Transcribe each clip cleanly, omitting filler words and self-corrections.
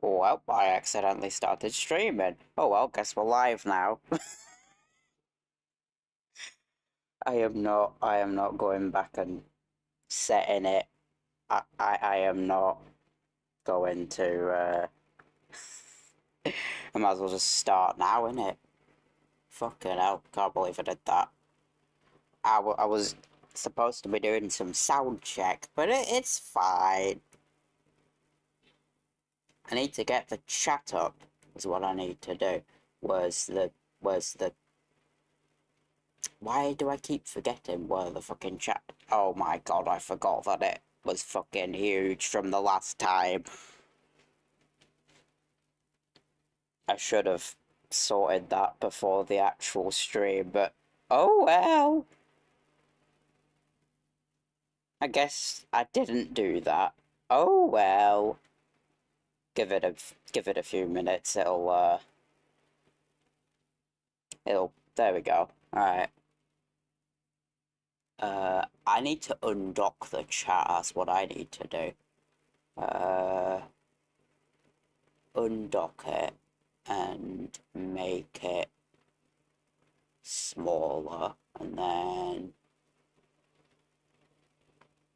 Oh well, I accidentally started streaming. Oh well, guess we're live now. I am not going back and setting it. I am not going to I might as well just start now, innit? Fucking hell, can't believe I did that. I was supposed to be doing some sound check, but it's fine. I need to get the chat up, is what I need to do. Where's the Why do I keep forgetting where the fucking chat? Oh my god, I forgot that it was fucking huge from the last time. I should have sorted that before the actual stream, but oh well. I guess I didn't do that. Oh well. Give it a few minutes. It'll there we go. All right. I need to undock the chat. That's what I need to do. Undock it and make it smaller, and then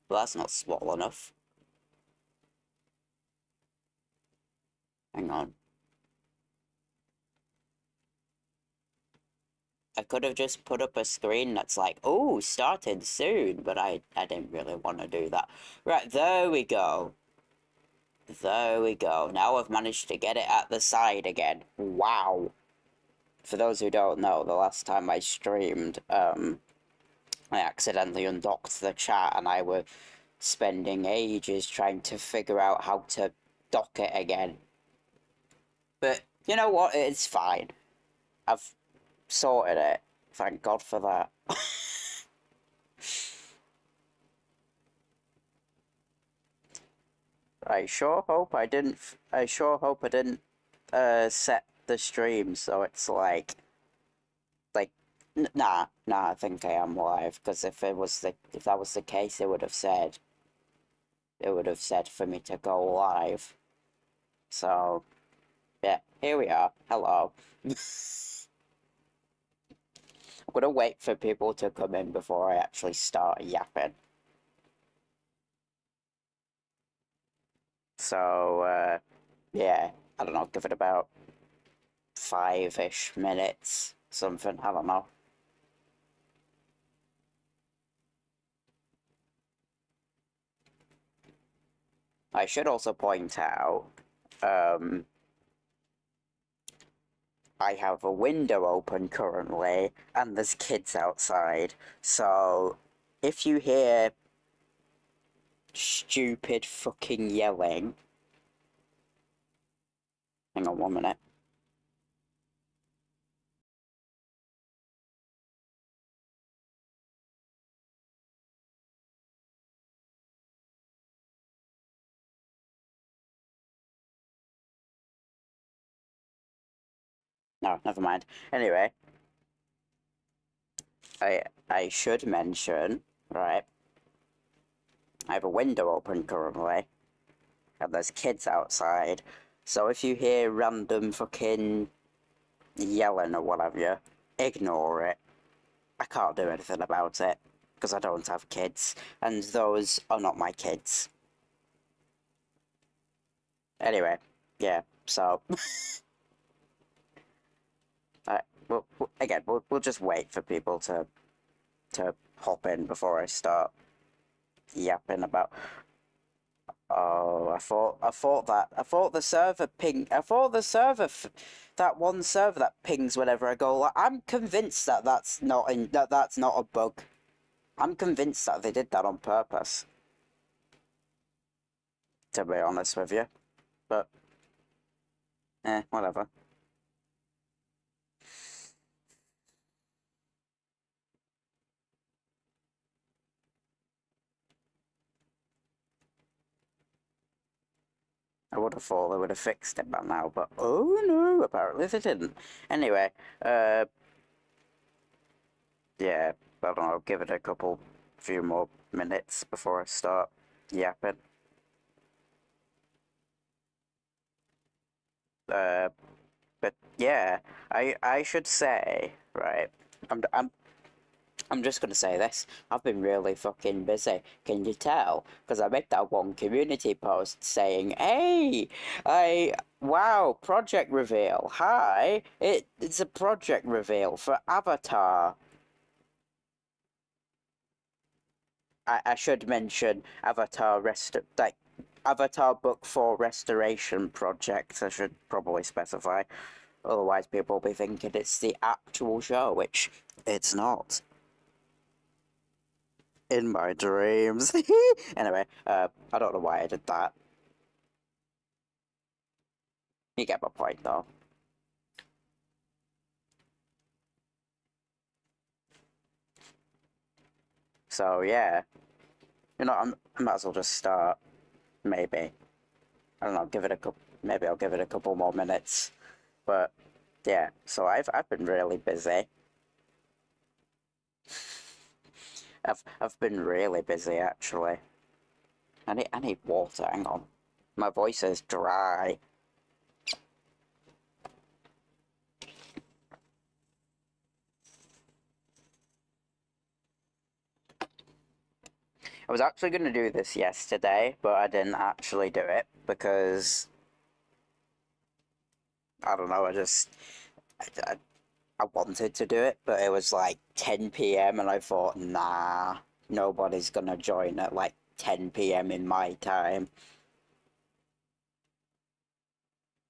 well, that's not small enough. Hang on. I could have just put up a screen that's like, oh, started soon, but I didn't really want to do that. Right, there we go. There we go. Now I've managed to get it at the side again. Wow. For those who don't know, the last time I streamed, I accidentally undocked the chat and I was spending ages trying to figure out how to dock it again. But you know what? It's fine. I've sorted it. Thank God for that. I sure hope I didn't. I sure hope I didn't set the stream so it's like nah. I think I am live because if that was the case, it would have said for me to go live. So yeah, here we are. Hello. I'm gonna wait for people to come in before I actually start yapping. So yeah, I don't know. Give it about 5-ish minutes, something. I don't know. I should also point out, um, I have a window open currently, and there's kids outside. So, if you hear stupid fucking yelling, hang on 1 minute. No, never mind. Anyway, I should mention, right? I have a window open currently, and there's kids outside. So if you hear random fucking yelling or whatever, ignore it. I can't do anything about it because I don't have kids, and those are not my kids. Anyway, yeah. So, we'll just wait for people to hop in before I start yapping about. Oh, I thought the server, that one server that pings whenever I go. Like, I'm convinced that that's not a bug. I'm convinced that they did that on purpose. To be honest with you, but whatever. I would have thought they would have fixed it by now, but oh no, apparently they didn't. Anyway, yeah, I don't know, give it a few more minutes before I start yapping. But yeah, I should say, right. I'm I'm I'm just gonna say this. I've been really fucking busy. Can you tell? Because I made that one community post saying, "Hey, wow, project reveal. Hi, it's a project reveal for Avatar." I should mention Avatar Book 4 Restoration Project. I should probably specify. Otherwise, people will be thinking it's the actual show, which it's not. In my dreams. Anyway, I don't know why I did that. You get my point, though. So yeah, I might as well just start. Maybe I don't know. Give it a couple. Maybe I'll give it a couple more minutes. But yeah, so I've been really busy. I've been really busy actually. I need water. Hang on, my voice is dry. I was actually going to do this yesterday, but I didn't actually do it because I don't know. I wanted to do it, but it was like 10 p.m. and I thought, nah, nobody's gonna join at like 10 p.m. in my time.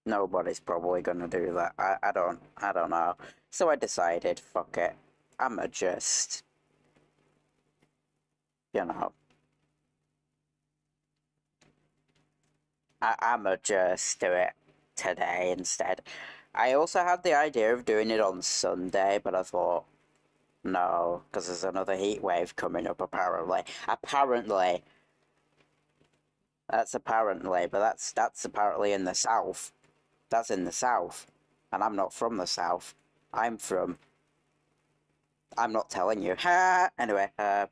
Nobody's probably gonna do that. I don't know. So I decided, fuck it. I'ma just, you know, I'ma just do it today instead. I also had the idea of doing it on Sunday, but I thought, no, because there's another heat wave coming up apparently. Apparently. That's apparently, but that's apparently in the south. That's in the south. And I'm not from the south. I'm from... I'm not telling you. Ha! Anyway, but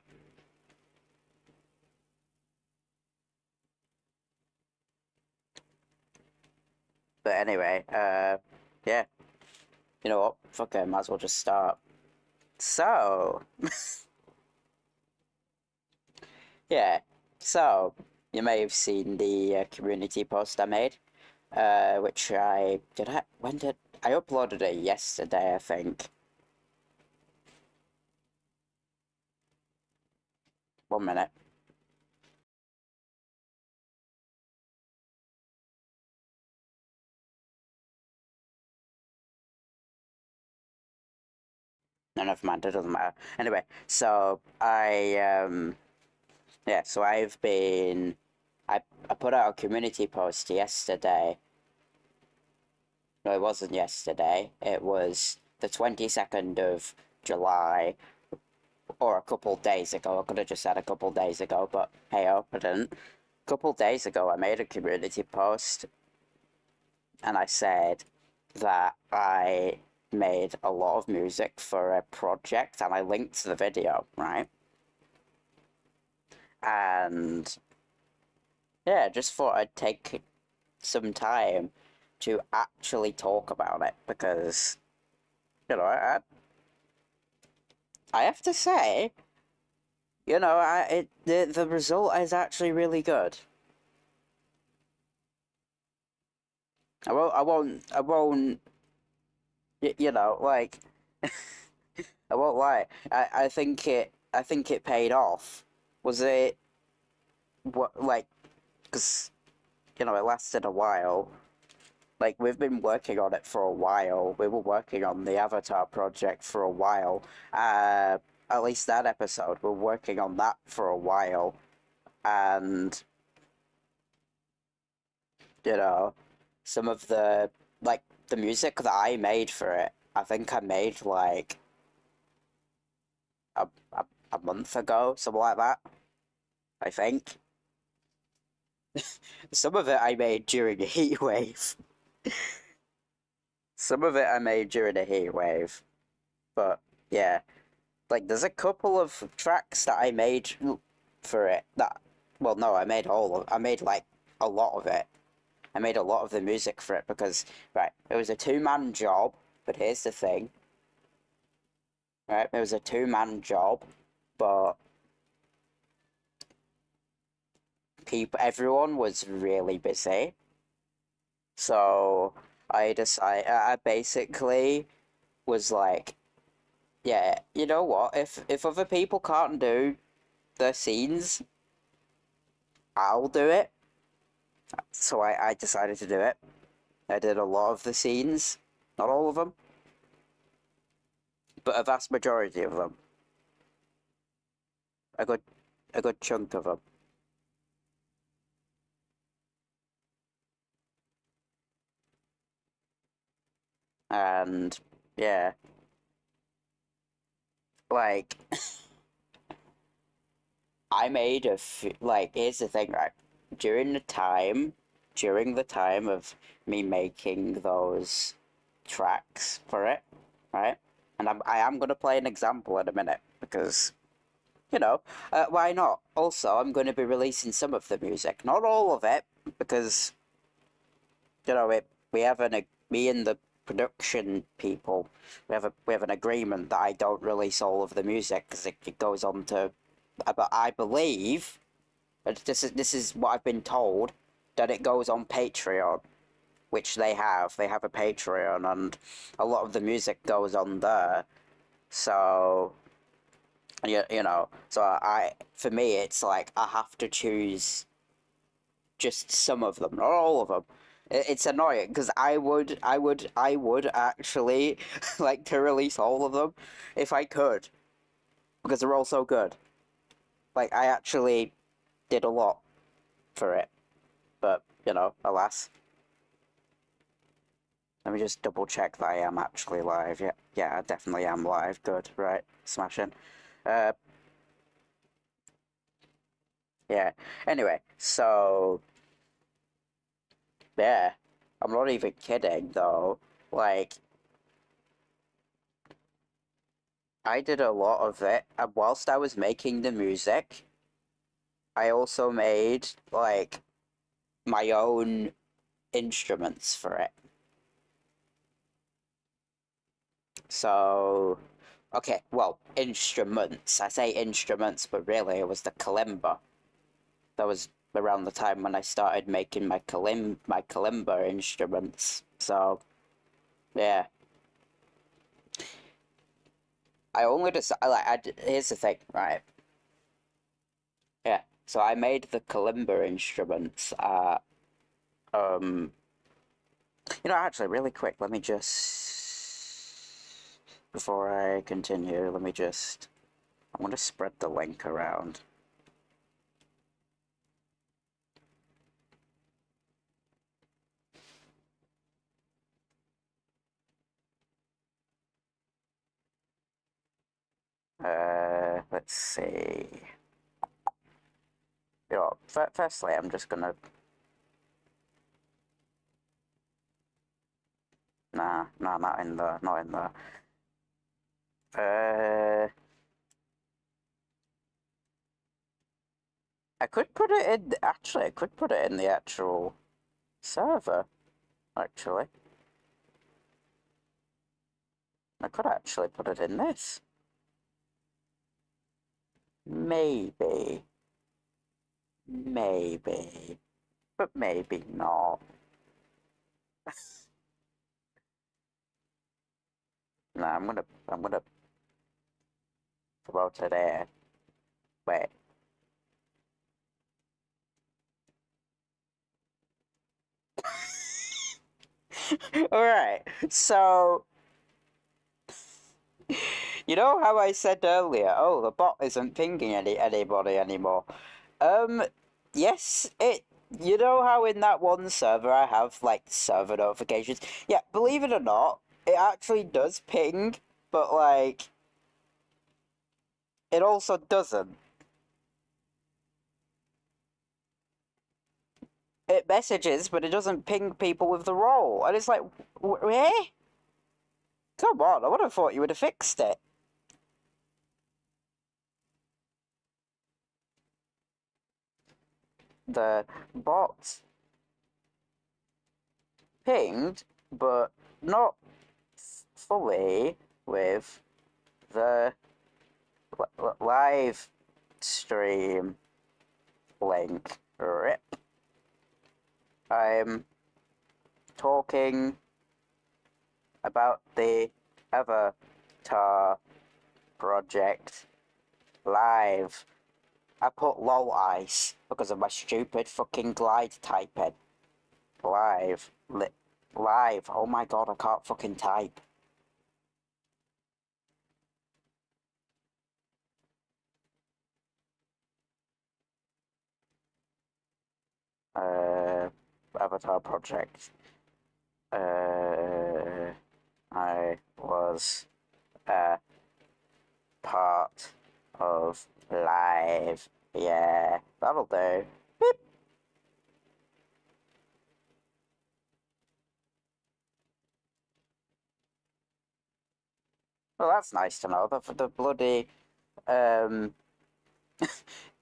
anyway, yeah. You know what? Fuck it, might as well just start. So, yeah. So, you may have seen the community post I made, which when did, I uploaded it yesterday, I think. 1 minute. No, never mind, it doesn't matter. Anyway, so yeah, so I put out a community post yesterday. No, it wasn't yesterday. It was the 22nd of July, or a couple days ago. I could have just said a couple days ago, but hey, I didn't. A couple days ago, I made a community post, and I said that I made a lot of music for a project, and I linked the video, right? And yeah, just thought I'd take some time to actually talk about it because, I have to say, the result is actually really good. I won't, like, I won't lie. I think it paid off. Was it, what, like, because, it lasted a while. Like, we've been working on it for a while. We were working on the Avatar project for a while. At least that episode, we're working on that for a while. And, you know, some of the music that I made for it, I think I made, like, a, a, a month ago, something like that, I think. Some of it I made during a heat wave. Some of it I made during a heat wave. But, yeah. Like, there's a couple of tracks that I made for it that, well, no, I made like, a lot of it. I made a lot of the music for it because, right, it was a two-man job, but here's the thing, right, it was a two-man job, but everyone was really busy, so I basically was like, yeah, you know what, if other people can't do the scenes, I'll do it. So I decided to do it. I did a lot of the scenes, not all of them, but a vast majority of them. A good, a good chunk of them. And yeah, like I made like here's the thing, right? During the time of me making those tracks for it, right? And I am gonna play an example in a minute because why not? Also, I'm going to be releasing some of the music, not all of it, because we have me and the production people, we have an agreement that I don't release all of the music because it goes on to, but I believe, this is what I've been told, that it goes on Patreon, which they have a Patreon, and a lot of the music goes on there, so. So for me, it's like I have to choose just some of them, not all of them. It's annoying because I would actually like to release all of them if I could, because they're all so good. Like I actually did a lot for it, but alas. Let me just double check that I am actually live. Yeah, yeah, I definitely am live. Good, right, smashing. Uh, yeah. Anyway, so. Yeah, I'm not even kidding though. Like, I did a lot of it, and whilst I was making the music, I also made like my own instruments for it. So, okay, well, instruments. I say instruments, but really it was the kalimba. That was around the time when I started making my kalimba instruments. So, yeah. I only just here's the thing, right? Yeah. So I made the kalimba instruments. Um, actually, really quick, let me just before I continue, let me just I want to spread the link around. Let's see. Firstly, I'm just gonna. Nah, not in there, not in there. I could put it in. Actually, I could put it in the actual server. Actually, I could actually put it in this. Maybe, maybe, but maybe not. Nah, I'm gonna promote it there. Wait. Alright, so you know how I said earlier, oh, the bot isn't pinging anybody anymore. Um, yes, you know how in that one server I have like server notifications? Yeah, believe it or not, it actually does ping, but like it also doesn't. It messages, but it doesn't ping people with the role, and it's like, eh? Come on, I would have thought you would have fixed it. The bot pinged, but not fully with the live stream link. Rip. I'm talking about the Avatar project live. I put lol ice because of my stupid fucking glide typing. Live. Live. Oh my god, I can't fucking type. Avatar project. I was a part of live. Yeah, that'll do. Beep. Well, that's nice to know. The bloody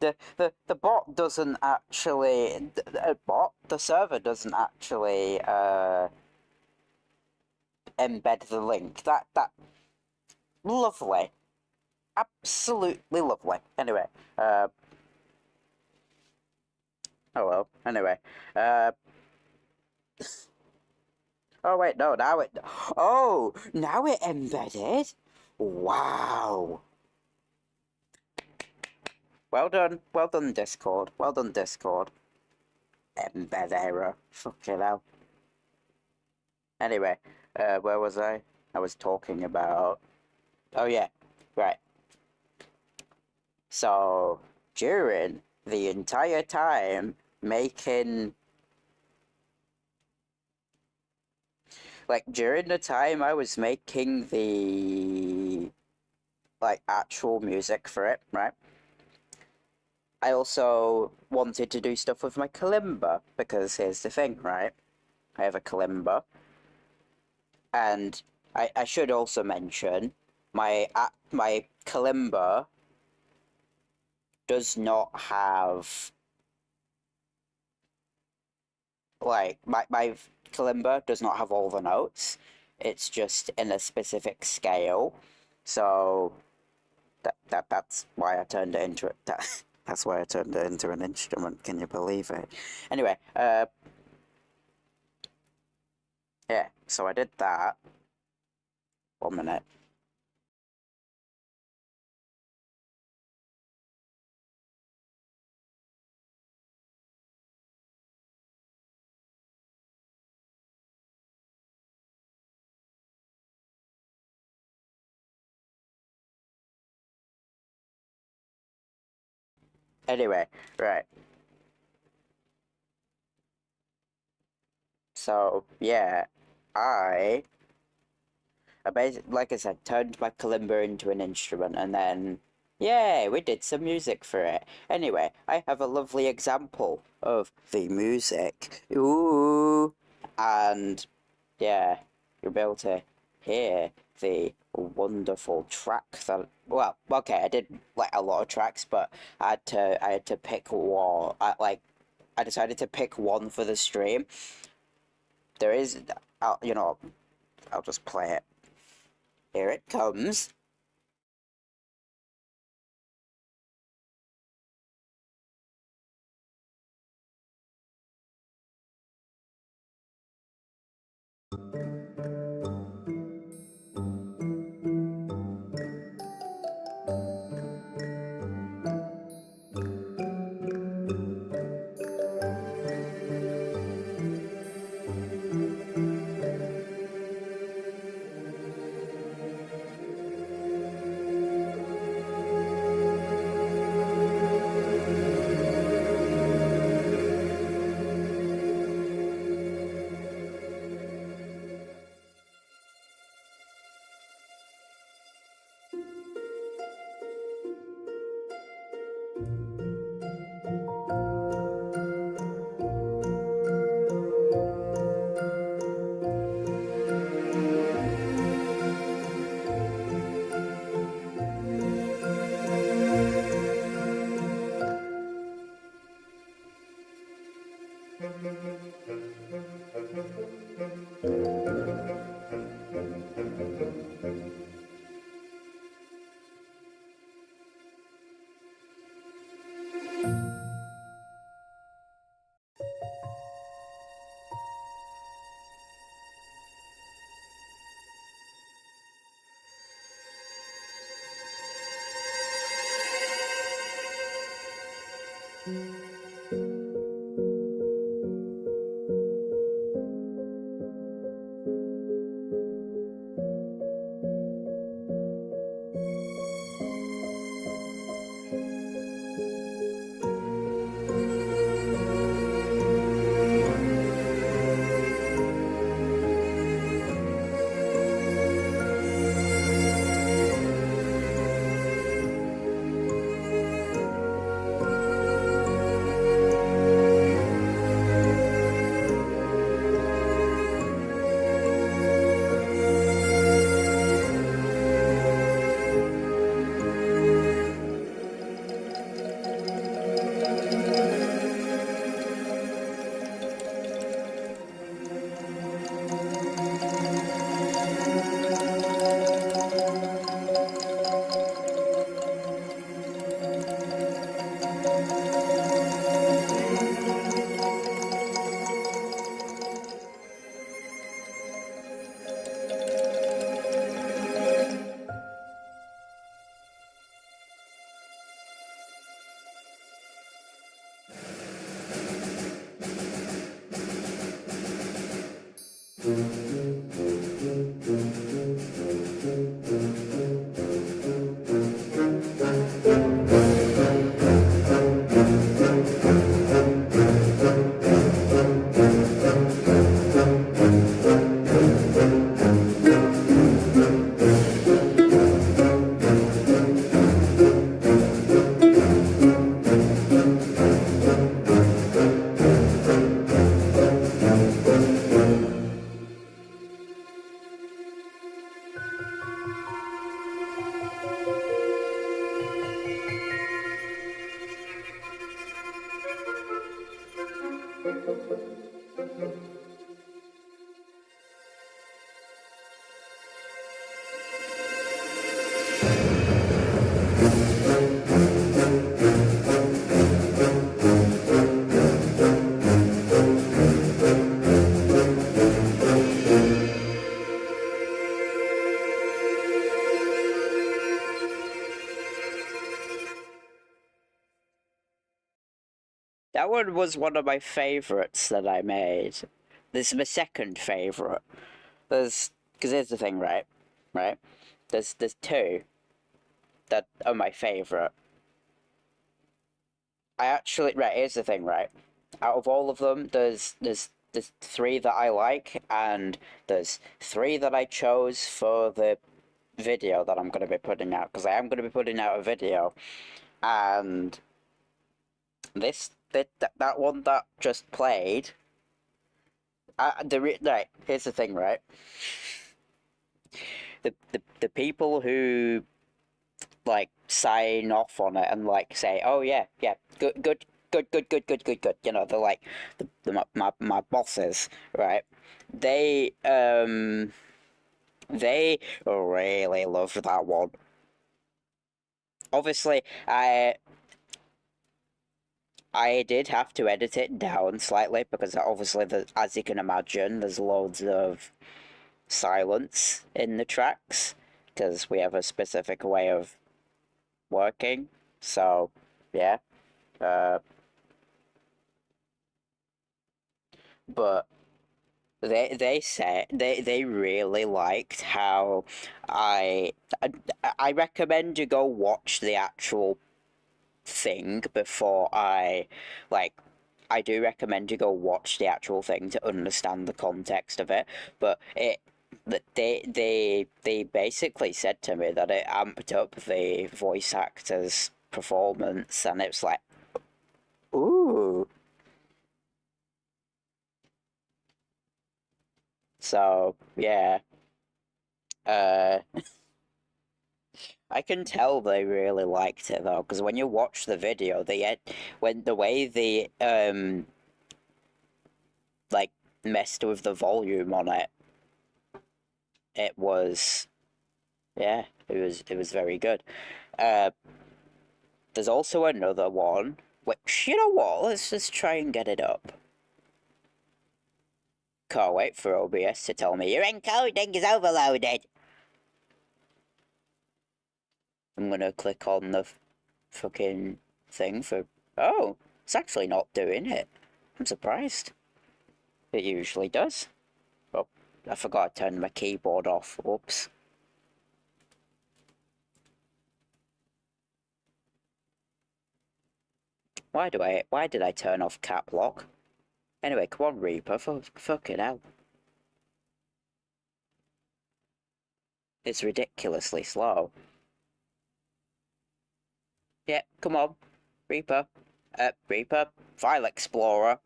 the bot doesn't actually the server doesn't actually embed the link. That lovely, absolutely lovely. Anyway, oh well. Anyway, oh wait, no, now it. Oh, now it embedded. Wow. Well done, Discord. Well done, Discord. Embed error. Fucking hell. Anyway, where was I? I was talking about. Oh yeah, right. So during the entire time making, like during the time I was making the like actual music for it, right? I also wanted to do stuff with my kalimba because here's the thing, right? I have a kalimba, and I should also mention my kalimba does not have like my kalimba does not have all the notes. It's just in a specific scale. So that's why I turned it into that's why I turned it into an instrument. Can you believe it? Anyway, yeah. So I did that. 1 minute. Anyway, right. So yeah, I basically, like I said, turned my kalimba into an instrument, and then yay, we did some music for it. Anyway, I have a lovely example of the music. Ooh, and yeah, you'll be able to hear the wonderful track that. Well, okay, I did like a lot of tracks, but I had to pick one. I decided to pick one for the stream. There is, you know, I'll just play it. Here it comes. That one was one of my favourites that I made. This is my second favourite. Because here's the thing, right? Right? There's two that are my favourite. Here's the thing, right? Out of all of them, there's three that I like, and there's three that I chose for the video that I'm going to be putting out, because I am going to be putting out a video, and that one that just played, right, here's the thing, right? The people who like sign off on it and like say, oh yeah, good, you know, they're like my bosses, right? They really loved that one. Obviously, I did have to edit it down slightly because obviously, as you can imagine, there's loads of silence in the tracks because we have a specific way of working. So, yeah. But they really liked how I I recommend you go watch the actual thing before I do recommend you go watch the actual thing to understand the context of it, but they basically said to me that it amped up the voice actor's performance, and it's like, ooh. So yeah, uh, I can tell they really liked it though, because when you watch the video, when the way they like messed with the volume on it, it was yeah, it was very good. Uh, there's also another one, which you know what? Let's just try and get it up. Can't wait for OBS to tell me your encoding is overloaded. I'm gonna click on the fucking thing for. Oh, It's actually not doing it. I'm surprised. It usually does. Oh, I forgot to turn my keyboard off. Oops. Why did I turn off cap lock? Anyway, come on, Reaper, fucking hell. It's ridiculously slow. Yeah, come on, Reaper. Reaper, File Explorer.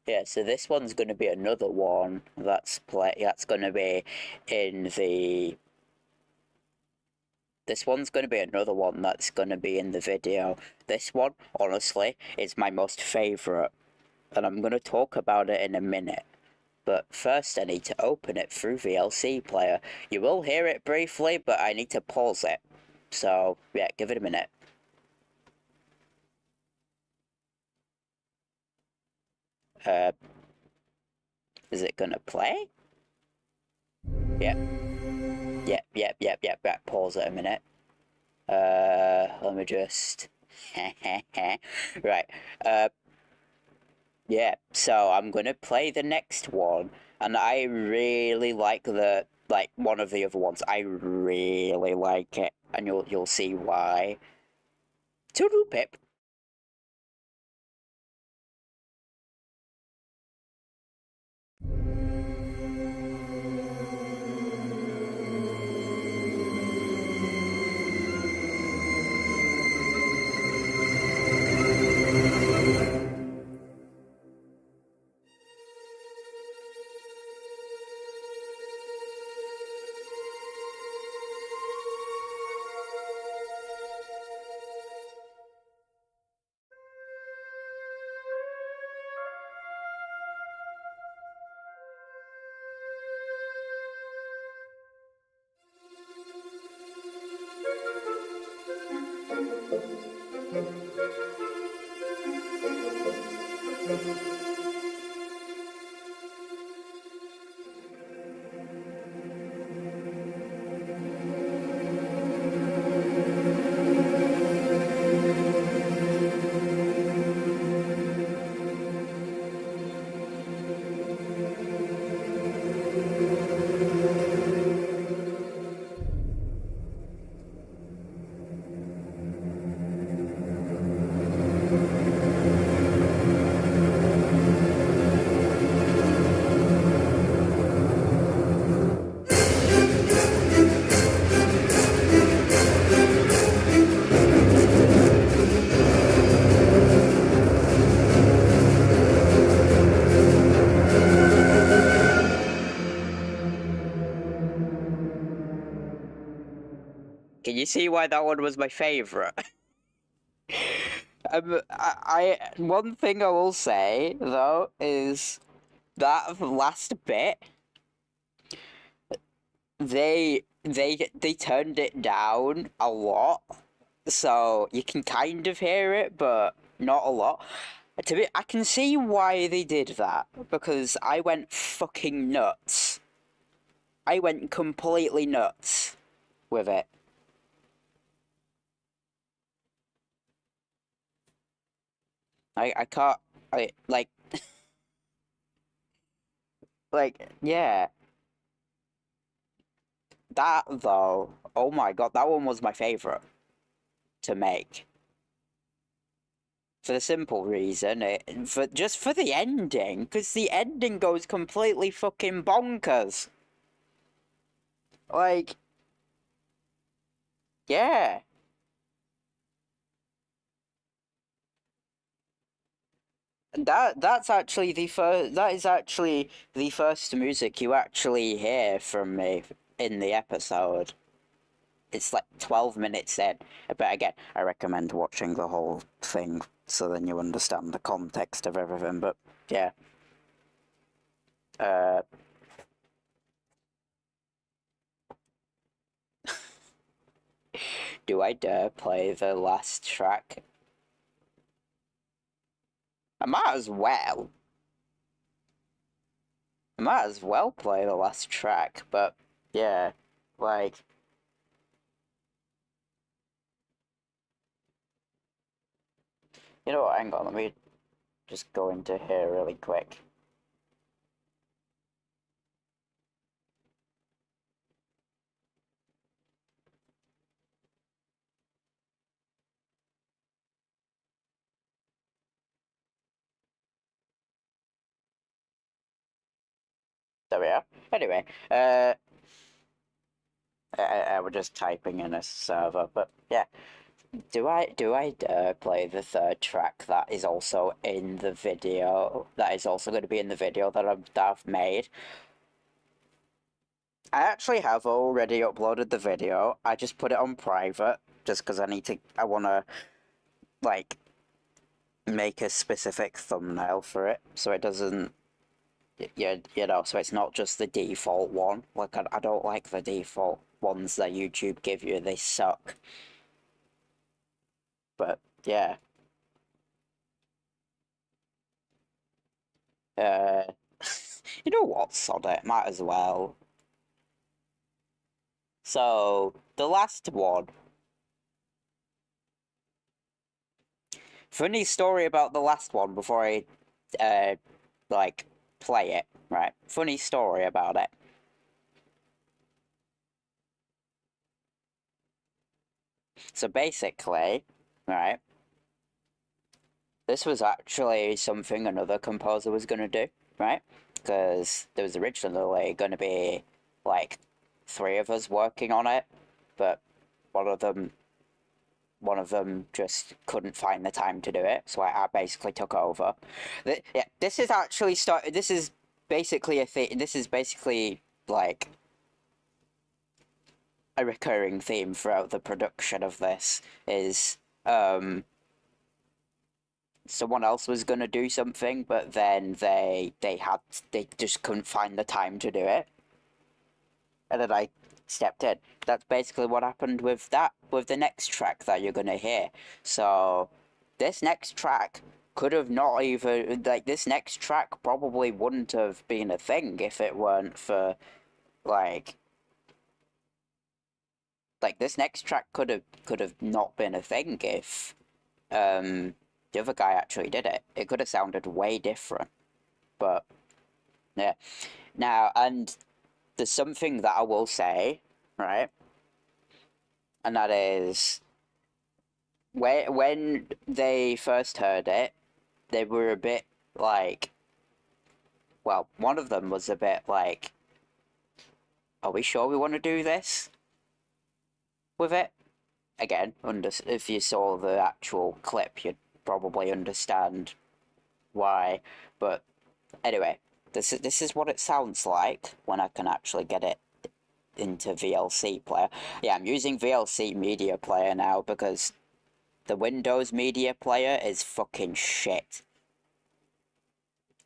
Yeah, so this one's going to be another one that's going to be in the... This one's going to be another one that's going to be in the video. This one, honestly, is my most favourite, and I'm going to talk about it in a minute. But first I need to open it through VLC Player. You will hear it briefly, but I need to pause it. So, yeah, give it a minute. Is it gonna play? Yep. Yep. Pause it a minute. Let me just... Right. Yeah, so I'm gonna play the next one, and I really like one of the other ones. I really like it, and you'll see why. Toodle pip. Can you see why that one was my favourite? One thing I will say though is that last bit, they turned it down a lot, so you can kind of hear it, but not a lot. I can see why they did that, because I went fucking nuts. I went completely nuts with it. I can't, like, yeah. That, though, oh my god, that one was my favourite to make. For the simple reason, just for the ending, because the ending goes completely fucking bonkers. Like, yeah. That is actually the first music you actually hear from me in the episode. It's like 12 minutes in. But again, I recommend watching the whole thing so then you understand the context of everything. But yeah. Do I dare play the last track? I might as well. I might as well play the last track, but yeah, like... You know what, hang on, let me just go into here really quick. There we are. Anyway, I was just typing in a server, but yeah. Do I play the third track that is also in the video? That is also going to be in the video that I've made. I actually have already uploaded the video. I just put it on private just because I want to like make a specific thumbnail for it so it doesn't. You know, so it's not just the default one. Like, I don't like the default ones that YouTube give you. They suck. But, yeah. Uh, you know what, sod it, might as well. So, the last one. Funny story about the last one before I, like, play it, right? Funny story about it. So basically, right, this was actually something another composer was going to do, right? Because there was originally going to be, like, 3 of us working on it, but one of them just couldn't find the time to do it, so I basically took over. Yeah, this is actually this is basically a thing. This is basically like a recurring theme throughout the production of this. Is someone else was gonna do something, but then they just couldn't find the time to do it, and then I stepped in. That's basically what happened with the next track that you're gonna hear. So this next track could have not even, like, this next track probably wouldn't have been a thing if it weren't for like this next track could have not been a thing if the other guy actually did it. It could have sounded way different. But yeah. Now, and there's something that I will say, right? And that is, when they first heard it, they were a bit like, well, one of them was a bit like, are we sure we want to do this with it? Again, if you saw the actual clip, you'd probably understand why. But anyway, this is what it sounds like when I can actually get it into VLC player. Yeah, I'm using VLC media player now because the Windows media player is fucking shit.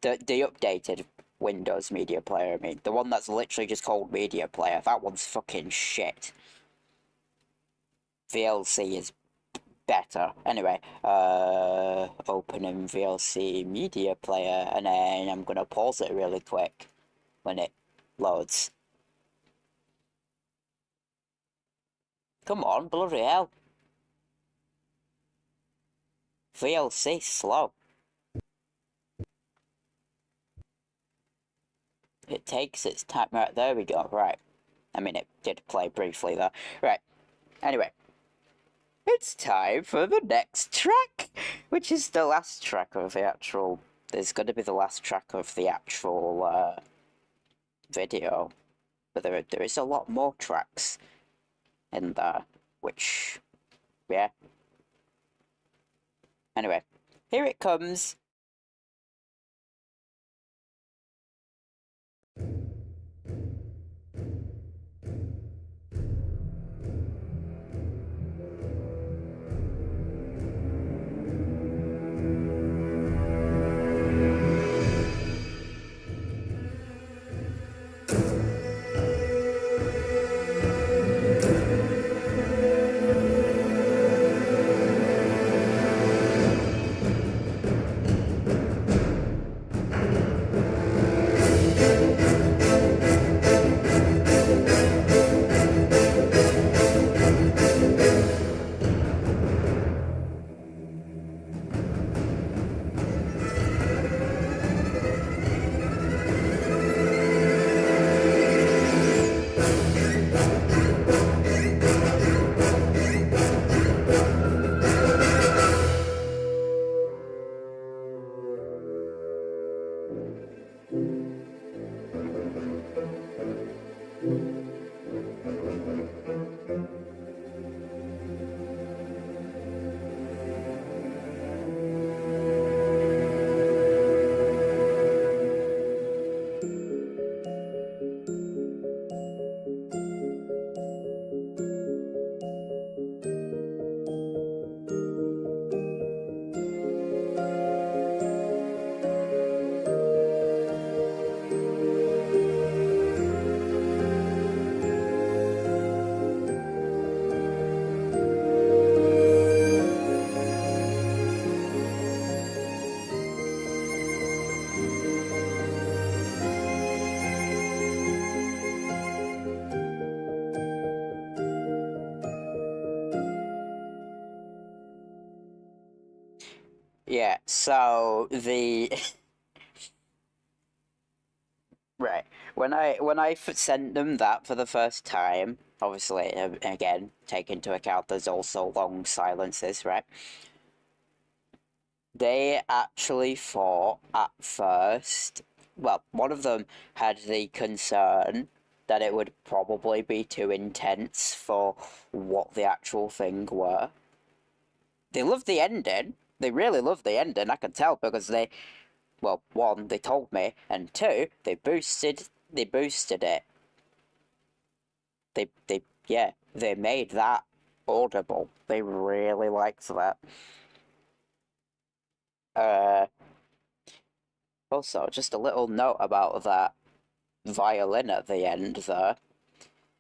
The updated Windows media player, I mean, the one that's literally just called media player, that one's fucking shit. VLC is better. Anyway, opening VLC media player, and then I'm gonna pause it really quick when it loads. Come on, bloody hell. VLC slow. It takes its time. Right, there we go. Right. I mean, it did play briefly though. Right. Anyway. It's time for the next track, which is the last track of the actual... There's going to be the last track of the actual video. But there is a lot more tracks in there, which... yeah. Anyway, here it comes. Yeah, so the right when I sent them that for the first time, obviously again take into account there's also long silences, right? They actually thought at first, well, one of them had the concern that it would probably be too intense for what the actual thing were. They loved the ending. They really loved the ending. I could tell because they, well, one, they told me, and two, they boosted it. Yeah, they made that audible. They really liked that. Uh, Also, just a little note about that violin at the end there.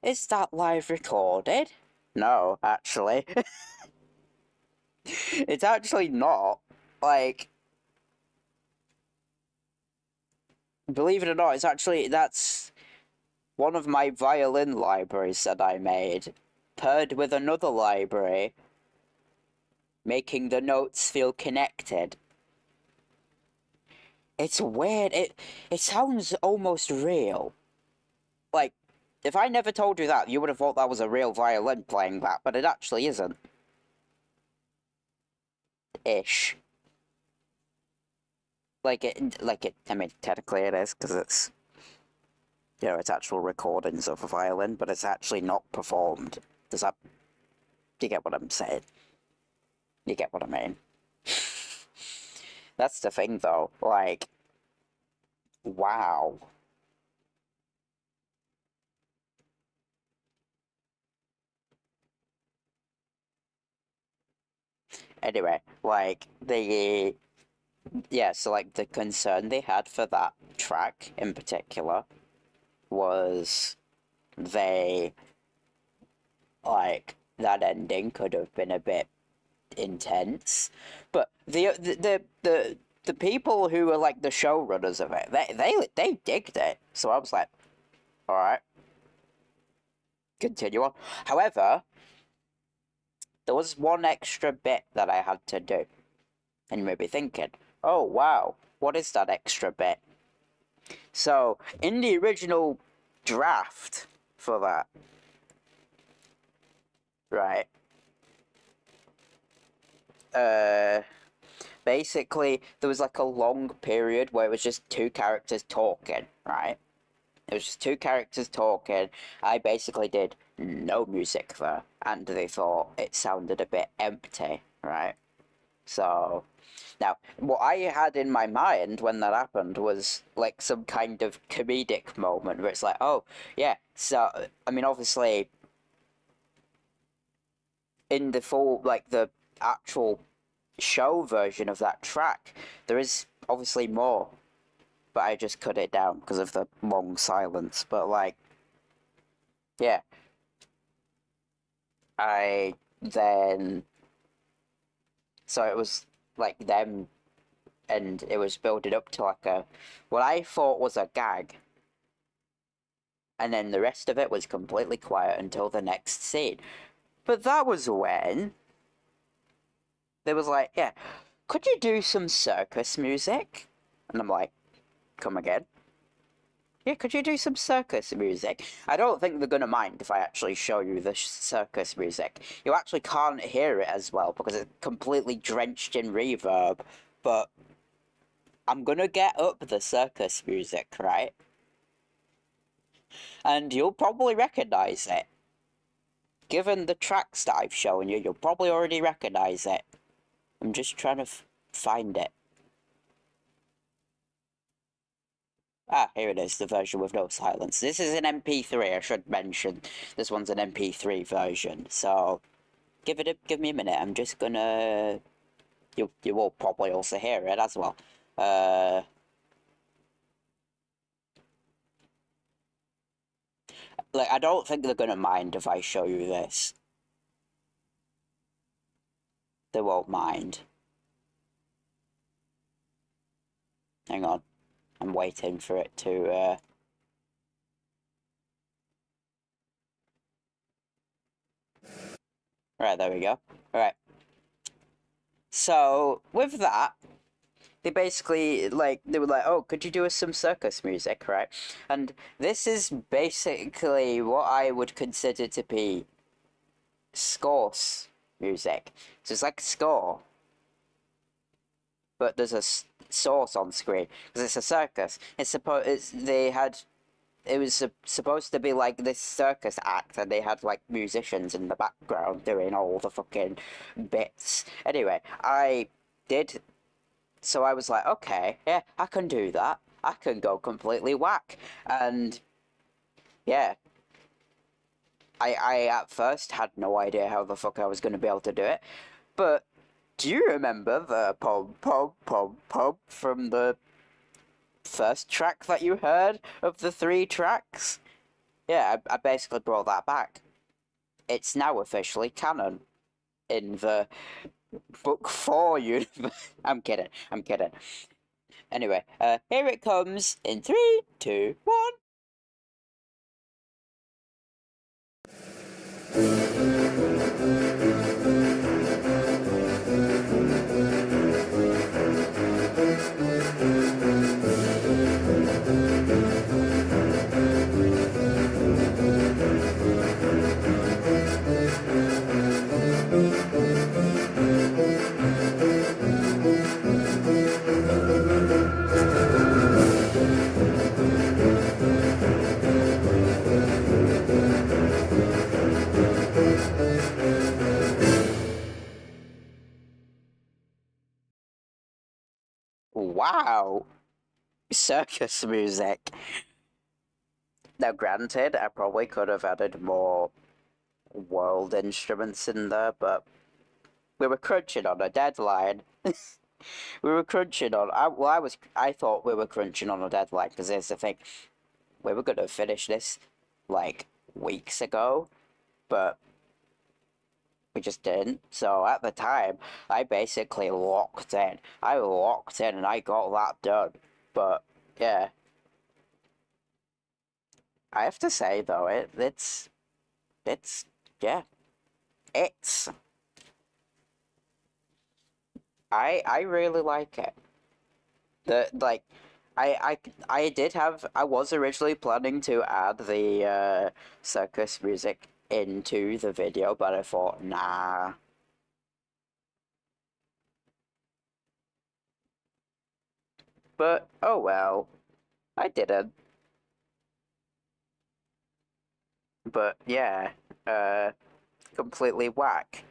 Is that live recorded? No, actually. It's actually not. Like, believe it or not, that's one of my violin libraries that I made, paired with another library, making the notes feel connected. It's weird. It sounds almost real. Like, if I never told you that, you would have thought that was a real violin playing that, but it actually isn't. Ish. I mean, technically it is, because it's, it's actual recordings of a violin, but it's actually not performed. You get what I'm saying? You get what I mean? That's the thing, though. Like, wow. Anyway, so, the concern they had for that track in particular was they, that ending could have been a bit intense, but the people who were the showrunners of it, they digged it. So I was like, all right, continue on. However, there was one extra bit that I had to do, and you may be thinking, oh wow, what is that extra bit? So in the original draft for that, right? Uh, Basically there was a long period where it was just two characters talking, right? It was just two characters talking. I basically did no music there, and they thought it sounded a bit empty, right? So, now, what I had in my mind when that happened was some kind of comedic moment where it's like, oh, yeah, so, I mean, obviously, in the full, the actual show version of that track, there is obviously more, but I just cut it down because of the long silence. But, yeah, I then. So it was them, and it was building up to what I thought was a gag, and then the rest of it was completely quiet until the next scene. But that was when they was like, yeah, could you do some circus music? And I'm like, come again? Yeah, could you do some circus music? I don't think they're gonna mind if I actually show you the circus music. You actually can't hear it as well because it's completely drenched in reverb, but I'm gonna get up the circus music, right? And you'll probably recognize it. Given the tracks that I've shown you, you'll probably already recognize it. I'm just trying to find it. Ah, here it is, the version with no silence. This is an MP3, I should mention. This one's an MP3 version, so give me a minute. I'm just gonna. You will probably also hear it as well. I don't think they're gonna mind if I show you this. They won't mind. Hang on, I'm waiting for it to. Right, there we go. Alright. So, with that, they basically like they were like, oh, could you do us some circus music, right? And this is basically what I would consider to be scores music. So it's like a score, but there's a source on screen because it's a circus. It was supposed to be like this circus act, and they had like musicians in the background doing all the fucking bits. Anyway, I did. So I was like, okay, yeah, I can do that. I can go completely whack. And yeah, I at first had no idea how the fuck I was going to be able to do it. But do you remember the pom pom pom pom from the first track that you heard of the 3 tracks? Yeah, I basically brought that back. It's now officially canon in the Book 4 universe. I'm kidding. Anyway, here it comes in 3, 2, 1. Wow, circus music. Now, granted, I probably could have added more world instruments in there, but we were crunching on a deadline. We were crunching on. I thought we were crunching on a deadline because here's the thing: we were gonna finish this like weeks ago, but we just didn't. So at the time, I basically locked in. I locked in and I got that done. But yeah, I have to say though, it's yeah, it's I really like it. The like I was originally planning to add the circus music into the video, but I thought nah. But oh well, I didn't. But yeah, uh completely whack.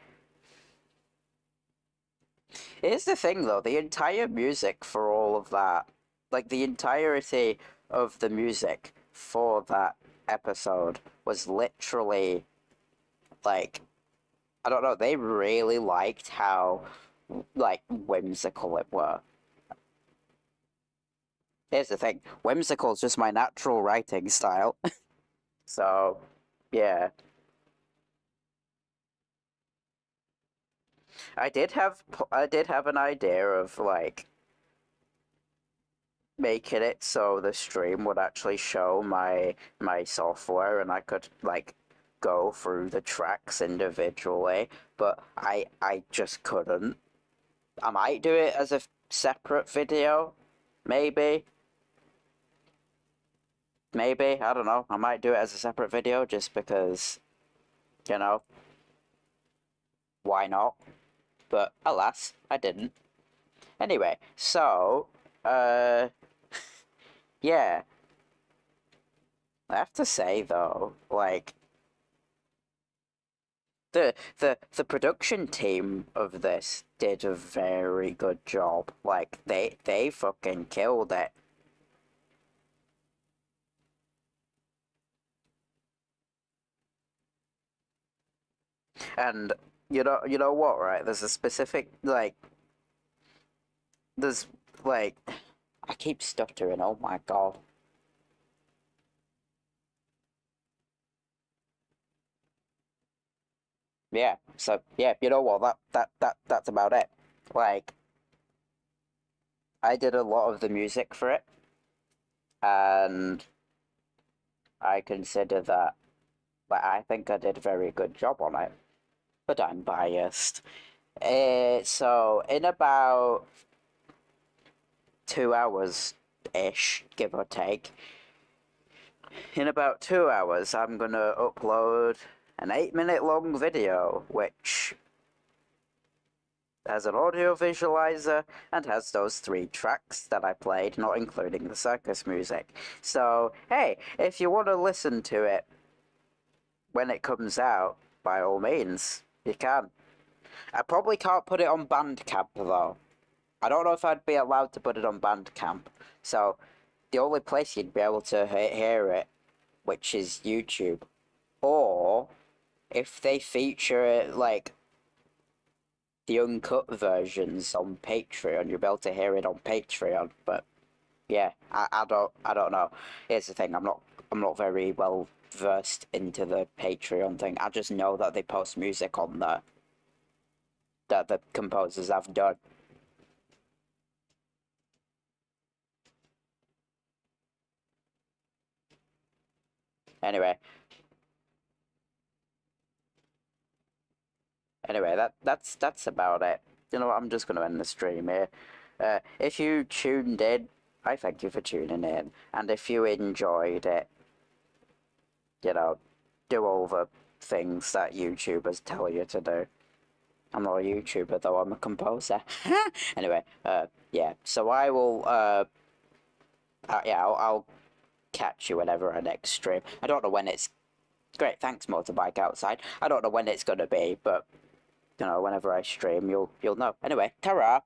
Here's the thing though, the entire music for all of that, like the entirety of the music for that episode was literally like I don't know, they really liked how like whimsical it were. Here's the thing, whimsical is just my natural writing style. So, yeah. I did have an idea of like making it so the stream would actually show my software and I could like go through the tracks individually, but I just couldn't. I might do it as a separate video, maybe. Maybe, I don't know. I might do it as a separate video just because, you know, why not? But alas, I didn't. Anyway, so, yeah. I have to say though, like the production team of this did a very good job. Like they fucking killed it. And you know what, right? There's a specific there's like I keep stuttering, oh my god. Yeah, so yeah, you know what, that's about it. Like I did a lot of the music for it, and I consider that like I think I did a very good job on it. But I'm biased. So in about 2 hours-ish, give or take. In about 2 hours, I'm gonna upload an 8-minute long video, which has an audio visualizer and has those 3 tracks that I played, not including the circus music. So, hey, if you want to listen to it when it comes out, by all means, you can. I probably can't put it on Bandcamp, though. I don't know if I'd be allowed to put it on Bandcamp. So, the only place you'd be able to hear it, which is YouTube, or if they feature it, like, the uncut versions on Patreon, you'll be able to hear it on Patreon. But yeah, I don't know. Here's the thing, I'm not very well versed into the Patreon thing. I just know that they post music on there that the composers have done. Anyway, that's about it. You know what, I'm just going to end the stream here. If you tuned in, I thank you for tuning in. And if you enjoyed it, you know, do all the things that YouTubers tell you to do. I'm not a YouTuber, though, I'm a composer. Anyway, yeah, so I will, yeah, I'll catch you whenever I next stream. I don't know when it's... Great, thanks, Motorbike Outside. I don't know when it's gonna be, but, you know, whenever I stream, you'll know. Anyway, ta-ra!